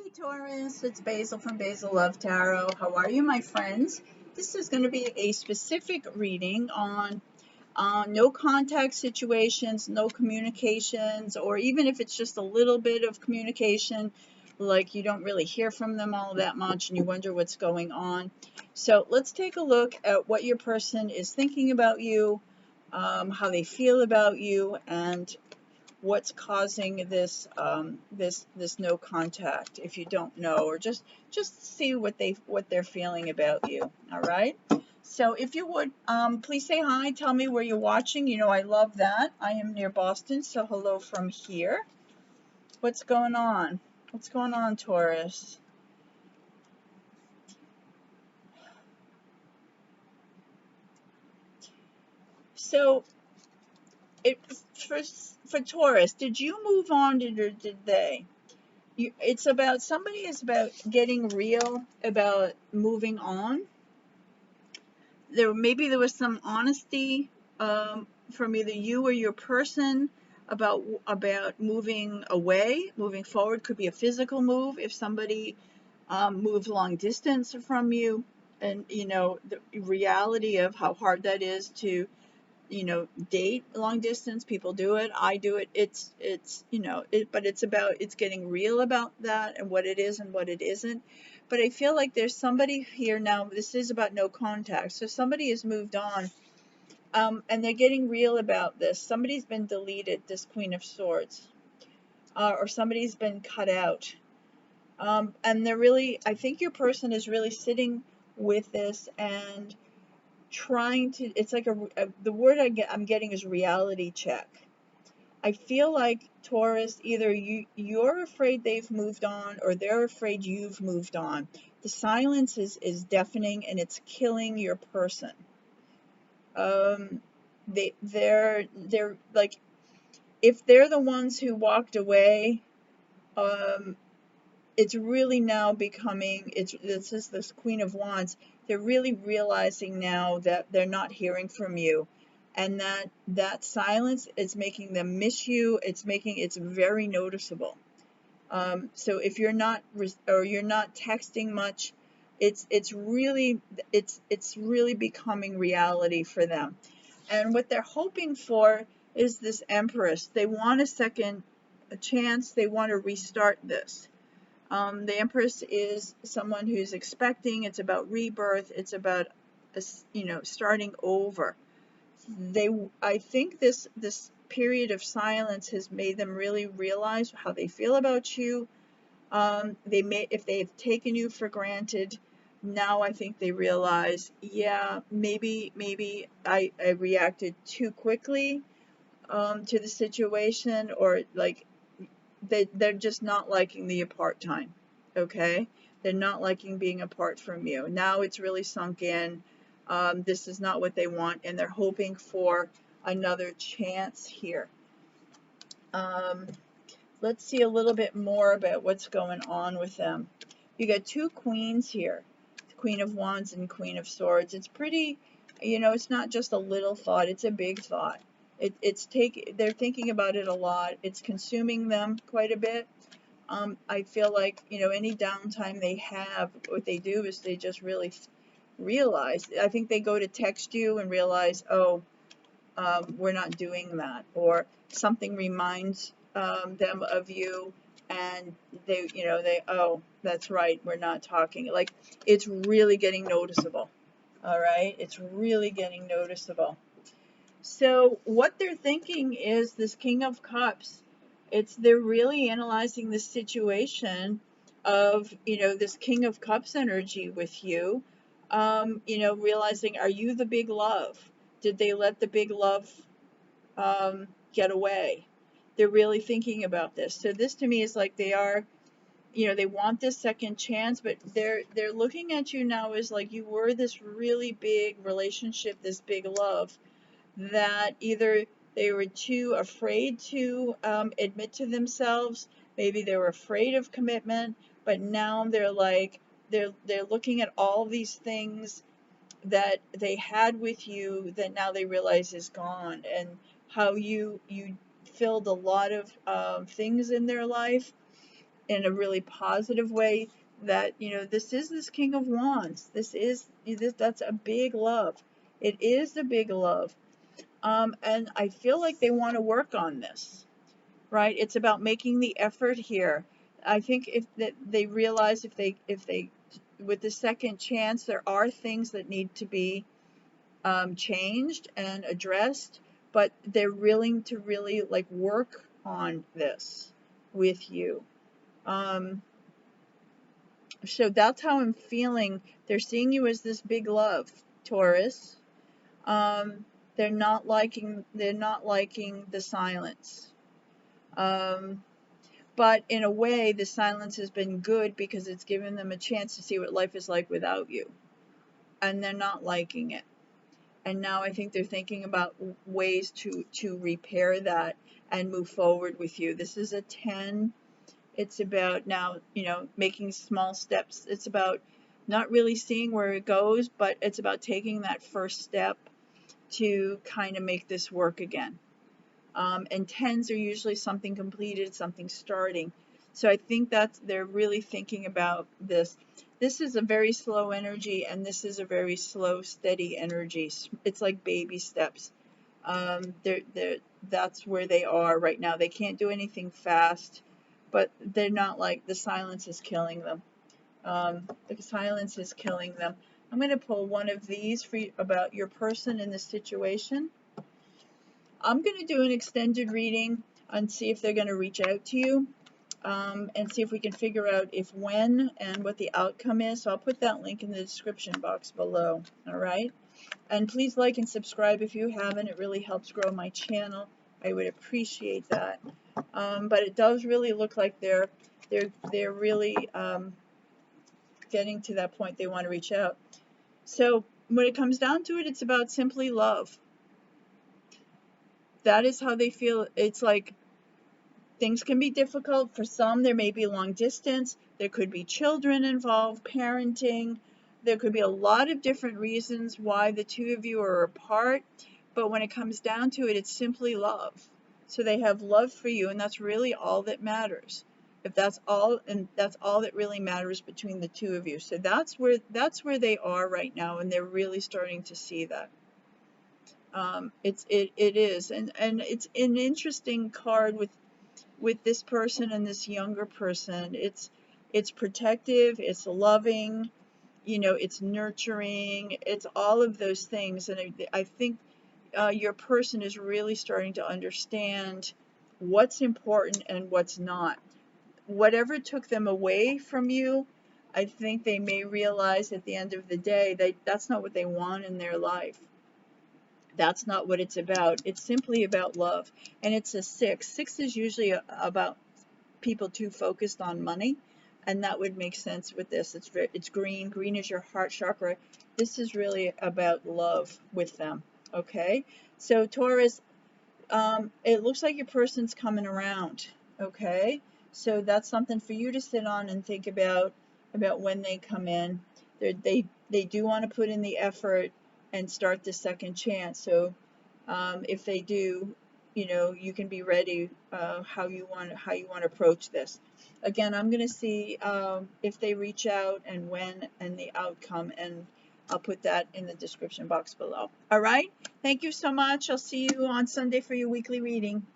Hey Taurus, it's Basil from Basil Love Tarot. How are you, my friends? This is going to be a specific reading on no contact situations, no communications, or even if it's just a little bit of communication, like you don't really hear from them all that much and you wonder what's going on. So let's take a look at what your person is thinking about you, how they feel about you, and what's causing this this no contact, if you don't know, or just see what they're feeling about you. All right, so if you would please say hi, tell me where you're watching. You know I love that. I am near Boston, so hello from here. What's going on? What's going on, Taurus? So it for Taurus, did you move on, or did they? It's about, somebody is about getting real, about moving on. Maybe there was some honesty from either you or your person about moving away, moving forward. Could be a physical move if somebody moves long distance from you, and you know the reality of how hard that is to date long distance. People do it, I do it. It's but it's about, it's getting real about that and what it is and what it isn't. But I feel like there's somebody here now, this is about no contact, so somebody has moved on, and they're getting real about this. Somebody's been deleted, this Queen of Swords, or somebody's been cut out, and they're really, I think your person is really sitting with this and trying to, it's like the word I'm getting is reality check. I feel like Taurus, either you're afraid they've moved on or they're afraid you've moved on. The silence is deafening and it's killing your person. They're like, if they're the ones who walked away, it's really now becoming, this is this Queen of Wands. They're really realizing now that they're not hearing from you, and that silence is making them miss you. It's very noticeable. So if you're not or you're not texting much, it's really becoming reality for them. And what they're hoping for is this Empress. They want a chance. They want to restart this. The Empress is someone who's expecting. It's about rebirth. It's about, starting over. I think this period of silence has made them really realize how they feel about you. If they've taken you for granted, now I think they realize, yeah, maybe I reacted too quickly to the situation, or like they're just not liking the apart time. Okay, they're not liking being apart from you. Now it's really sunk in. This is not what they want, and they're hoping for another chance here. Let's see a little bit more about what's going on with them. You got two queens here, Queen of Wands and Queen of Swords. It's pretty, it's not just a little thought, it's a big thought. They're thinking about it a lot. It's consuming them quite a bit. I feel like, any downtime they have, what they do is they just really realize, I think they go to text you and realize, oh, we're not doing that, or something reminds them of you, and oh, that's right, we're not talking. Like, it's really getting noticeable. All right, it's really getting noticeable. So what they're thinking is this King of Cups. They're really analyzing the situation of, this King of Cups energy with you. Realizing, are you the big love? Did they let the big love get away? They're really thinking about this. So this to me is like they are, they want this second chance, but they're looking at you now as like you were this really big relationship, this big love, that either they were too afraid to admit to themselves, maybe they were afraid of commitment, but now they're like, they're looking at all these things that they had with you that now they realize is gone, and how you filled a lot of things in their life, in a really positive way, that, you know, this is this King of Wands. That's a big love. It is a big love. And I feel like they want to work on this, right? It's about making the effort here. I think if that they realize, if they with the second chance, there are things that need to be changed and addressed, but they're willing to really like work on this with you. So that's how I'm feeling. They're seeing you as this big love, Taurus. They're not liking the silence. But in a way, the silence has been good because it's given them a chance to see what life is like without you. And they're not liking it. And now I think they're thinking about ways to repair that and move forward with you. This is a 10. It's about now, you know, making small steps. It's about not really seeing where it goes, but it's about taking that first step to kind of make this work again. And 10s are usually something completed, something starting. So I think they're really thinking about this. This is a very slow energy, and this is a very slow, steady energy. It's like baby steps. That's where they are right now. They can't do anything fast, but they're not like, the silence is killing them. The silence is killing them. I'm going to pull one of these for you about your person in this situation. I'm going to do an extended reading and see if they're going to reach out to you, and see if we can figure out if, when, and what the outcome is. So I'll put that link in the description box below. All right. And please like and subscribe if you haven't. It really helps grow my channel. I would appreciate that. But it does really look like they're really getting to that point. They want to reach out. So when it comes down to it, it's about simply love. That is how they feel. It's like things can be difficult. For some, there may be long distance. There could be children involved, parenting. There could be a lot of different reasons why the two of you are apart. But when it comes down to it, it's simply love. So they have love for you, and that's really all that matters. If that's all, and that's all that really matters between the two of you. So that's where they are right now, and they're really starting to see that. It is, and it's an interesting card with this person and this younger person. It's protective, it's loving, you know, it's nurturing, it's all of those things. And I think your person is really starting to understand what's important and what's not. Whatever took them away from you, I think they may realize at the end of the day that's not what they want in their life. That's not what it's about. It's simply about love. And it's a 6. 6 is usually about people too focused on money, and that would make sense with this. It's green. Green is your heart chakra. This is really about love with them. Okay? So Taurus, it looks like your person's coming around. Okay? So that's something for you to sit on and think about when they come in. They do want to put in the effort and start the second chance. So if they do, you know, you can be ready how you want to approach this. Again, I'm going to see if they reach out and when and the outcome, and I'll put that in the description box below. All right. Thank you so much. I'll see you on Sunday for your weekly reading.